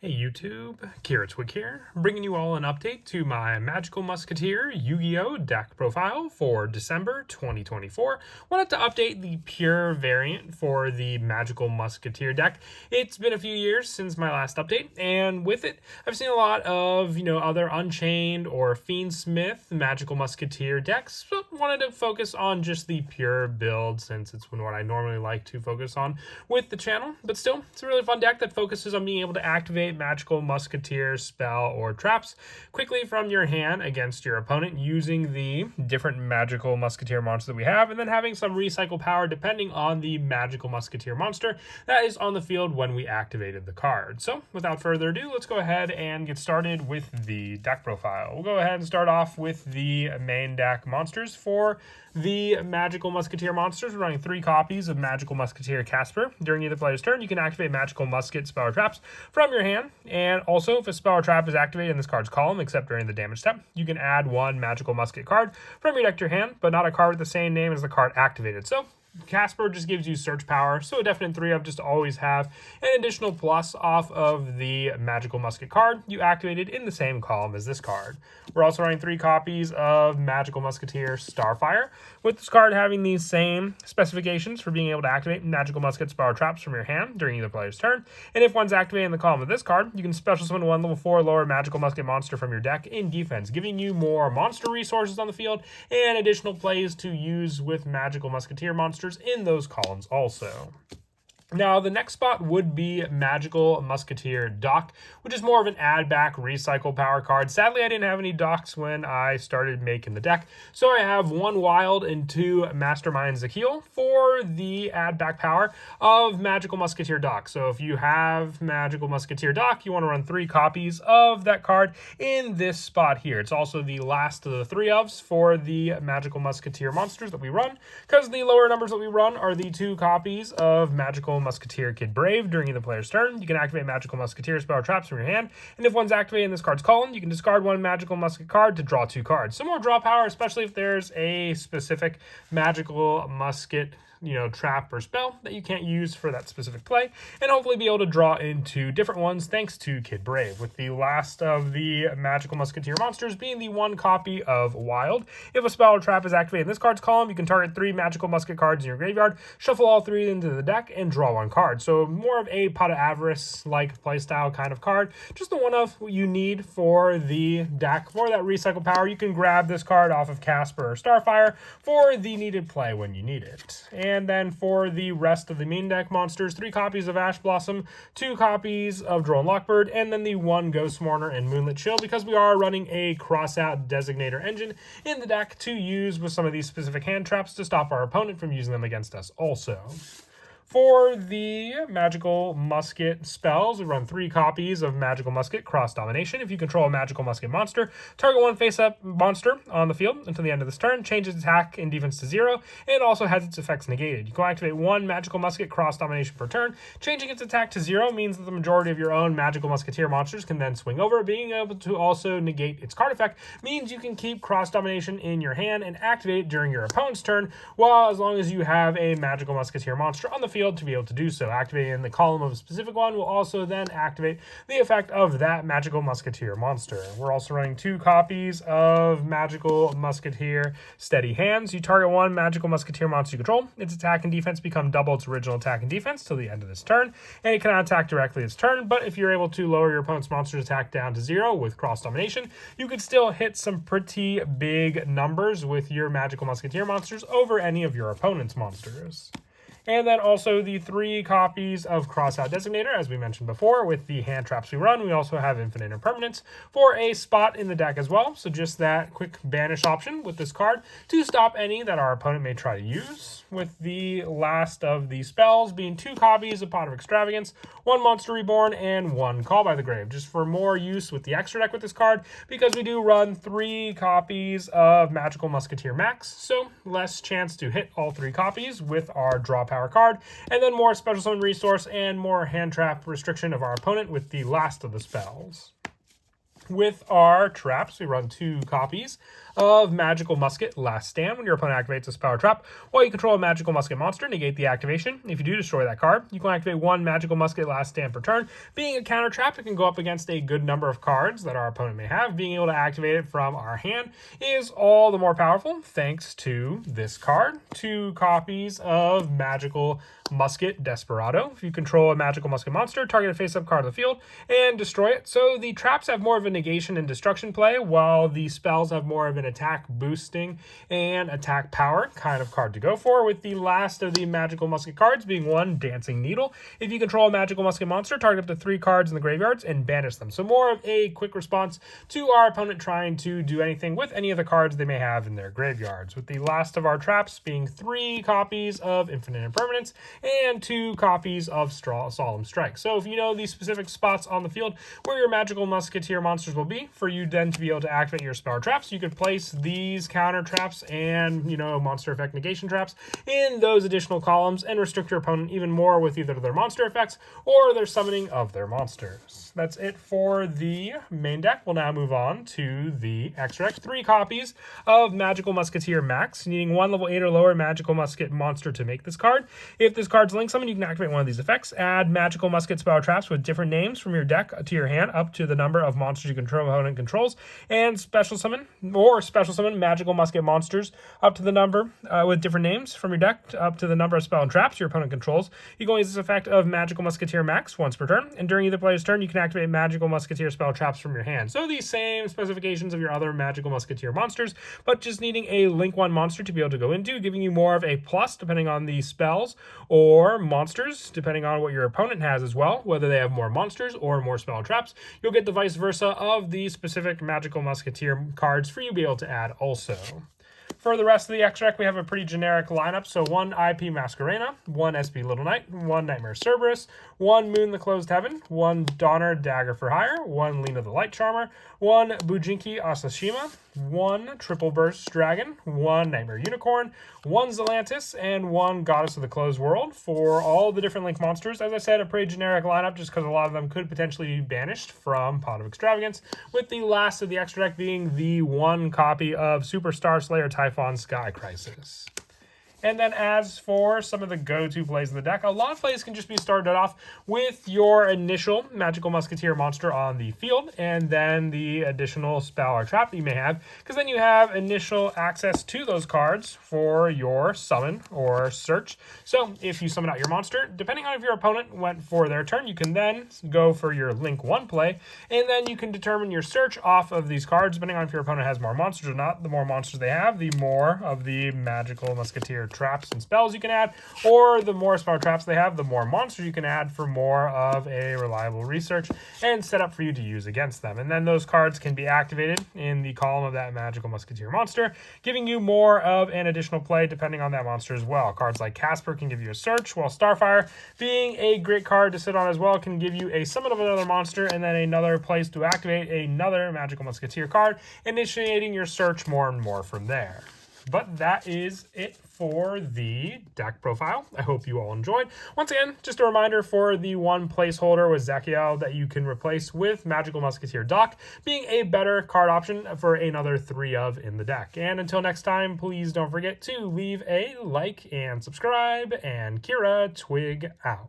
Hey YouTube, Kiritwig here, bringing you all an update to my Magical Musketeer Yu-Gi-Oh deck profile for December 2024. Wanted to update the pure variant for the Magical Musketeer deck. It's been a few years since my last update, and with it, I've seen a lot of, other Unchained or Fiendsmith Magical Musketeer decks, so wanted to focus on just the pure build since it's what I normally like to focus on with the channel. But still, it's a really fun deck that focuses on being able to activate Magical Musketeer spell or traps quickly from your hand against your opponent using the different Magical Musketeer monsters that we have, and then having some recycle power depending on the Magical Musketeer monster that is on the field when we activated the card. So without further ado, let's go ahead and get started with the deck profile. We'll go ahead and start off with the main deck monsters. For the Magical Musketeer monsters, we're running 3 copies of Magical Musketeer Casper. During either player's turn, you can activate Magical Musket spell or traps from your hand. And also, if a spell or trap is activated in this card's column, except during the damage step, you can add 1 Magical Musket card from your deck to your hand, but not a card with the same name as the card activated. So Casper just gives you search power, so a definite 3 of just to always have an additional plus off of the Magical Musket card you activated in the same column as this card. We're also running 3 copies of Magical Musketeer Starfire, with this card having these same specifications for being able to activate Magical Musket spell or traps from your hand during either player's turn. And if one's activated in the column of this card, you can special summon 1 level 4 lower Magical Musket monster from your deck in defense, giving you more monster resources on the field and additional plays to use with Magical Musketeer monsters in those columns also. Now, the next spot would be Magical Musketeer Dock, which is more of an add-back recycle power card. Sadly, I didn't have any docks when I started making the deck, so I have 1 Wild and 2 Mastermind Yugioh for the add-back power of Magical Musketeer Dock. So if you have Magical Musketeer Dock, you want to run 3 copies of that card in this spot here. It's also the last of the 3 ofs for the Magical Musketeer monsters that we run, because the lower numbers that we run are the 2 copies of Magical Musketeer Kid Brave. During the player's turn, you can activate Magical Musketeer spell or traps from your hand, and if one's activated in this card's column, you can discard 1 Magical Musket card to draw 2 cards. Some more draw power, especially if there's a specific Magical Musket trap or spell that you can't use for that specific play, and hopefully be able to draw into different ones thanks to Kid Brave, with the last of the Magical Musketeer monsters being the 1 copy of Wild. If a spell or trap is activated in this card's column, you can target 3 Magical Musket cards in your graveyard, shuffle all 3 into the deck, and draw 1 card. So more of a Pot of Avarice-like playstyle kind of card, just the one of what you need for the deck. For that recycle power, you can grab this card off of Casper or Starfire for the needed play when you need it. And then for the rest of the main deck monsters, 3 copies of Ash Blossom, 2 copies of Drone Lockbird, and then the 1 Ghost Mourner and Moonlit Chill, because we are running a crossout designator engine in the deck to use with some of these specific hand traps to stop our opponent from using them against us also. For the Magical Musket spells, we run 3 copies of Magical Musket Cross Domination. If you control a Magical Musket monster, target 1 face-up monster on the field until the end of this turn, change its attack and defense to 0, and also has its effects negated. You can activate 1 Magical Musket Cross Domination per turn. Changing its attack to 0 means that the majority of your own Magical Musketeer monsters can then swing over. Being able to also negate its card effect means you can keep Cross Domination in your hand and activate it during your opponent's turn, while as long as you have a Magical Musketeer monster on the field to be able to do so. Activating in the column of a specific one will also then activate the effect of that Magical Musketeer monster. We're also running 2 copies of Magical Musketeer Steady Hands. You target 1 Magical Musketeer monster you control. Its attack and defense become double its original attack and defense till the end of this turn, and it cannot attack directly its turn, but if you're able to lower your opponent's monster's attack down to 0 with Cross Domination, you could still hit some pretty big numbers with your Magical Musketeer monsters over any of your opponent's monsters. And then also the 3 copies of Crossout Designator, as we mentioned before, with the hand traps we run. We also have Infinite Impermanence for a spot in the deck as well. So just that quick banish option with this card to stop any that our opponent may try to use. With the last of the spells being 2 copies of Pot of Extravagance, 1 Monster Reborn, and 1 Call by the Grave. Just for more use with the extra deck with this card, because we do run 3 copies of Magical Musketeer Max. So less chance to hit all 3 copies with our draw power card, and then more special summon resource and more hand trap restriction of our opponent with the last of the spells. With our traps, we run 2 copies of Magical Musket Last Stand. When your opponent activates this power trap, while you control a Magical Musket monster, negate the activation. If you do destroy that card, you can activate 1 Magical Musket Last Stand per turn. Being a counter trap, it can go up against a good number of cards that our opponent may have. Being able to activate it from our hand is all the more powerful thanks to this card. 2 copies of Magical Musket Desperado. If you control a Magical Musket monster, target a face-up card of the field and destroy it. So the traps have more of a negation and destruction play, while the spells have more of an attack boosting and attack power kind of card to go for, with the last of the Magical Musket cards being 1 Dancing Needle. If you control a Magical Musket monster, target up to 3 cards in the graveyards and banish them. So more of a quick response to our opponent trying to do anything with any of the cards they may have in their graveyards, with the last of our traps being 3 copies of Infinite Impermanence and 2 copies of Solemn Strike. So if you know the specific spots on the field where your Magical Musketeer monsters will be, for you then to be able to activate your spell traps, you could place these counter traps and, monster effect negation traps in those additional columns and restrict your opponent even more with either their monster effects or their summoning of their monsters. That's it for the main deck. We'll now move on to the extra deck. 3 copies of Magical Musketeer Max, needing 1 level 8 or lower Magical Musket monster to make this card. If this card's link summon, you can activate one of these effects. Add Magical Musket spell traps with different names from your deck to your hand up to the number of monsters you control opponent controls, and special summon Magical Musket monsters up to the number with different names from your deck up to the number of spell and traps your opponent controls. You can use this effect of Magical Musketeer Max once per turn, and during either player's turn, you can activate Magical Musketeer spell traps from your hand. So these same specifications of your other Magical Musketeer monsters, but just needing a link 1 monster to be able to go into, giving you more of a plus depending on the spells or monsters, depending on what your opponent has as well, whether they have more monsters or more spell traps. You'll get the vice versa of the specific Magical Musketeer cards for you to be able to add also. For the rest of the extra deck, we have a pretty generic lineup. So 1 IP Masquerena, 1 SP Little Knight, 1 Nightmare Cerberus, 1 Moon the Closed Heaven, 1 Donner Dagger for Hire, 1 Lena the Light Charmer, 1 Bujinki Asashima, 1 Triple Burst Dragon, 1 Nightmare Unicorn, 1 Zelantis, and 1 Goddess of the Closed World for all the different Link monsters. As I said, a pretty generic lineup just because a lot of them could potentially be banished from Pot of Extravagance, with the last of the extra deck being the 1 copy of Superstar Slayer Typhon Sky Crisis. And then as for some of the go-to plays in the deck, a lot of plays can just be started off with your initial Magical Musketeer monster on the field, and then the additional spell or trap that you may have, because then you have initial access to those cards for your summon or search. So if you summon out your monster, depending on if your opponent went for their turn, you can then go for your Link 1 play, and then you can determine your search off of these cards, depending on if your opponent has more monsters or not. The more monsters they have, the more of the Magical Musketeer traps and spells you can add, or the more spell traps they have, the more monsters you can add for more of a reliable research and setup for you to use against them. And then those cards can be activated in the column of that Magical Musketeer monster, giving you more of an additional play depending on that monster as well. Cards like Casper can give you a search, while Starfire, being a great card to sit on as well, can give you a summon of another monster and then another place to activate another Magical Musketeer card, initiating your search more and more from there. But that is it for the deck profile. I hope you all enjoyed. Once again, just a reminder for the 1 placeholder with Zachiel that you can replace with Magical Musketeer Doc, being a better card option for another 3 of in the deck. And until next time, please don't forget to leave a like and subscribe, and Kira Twig out.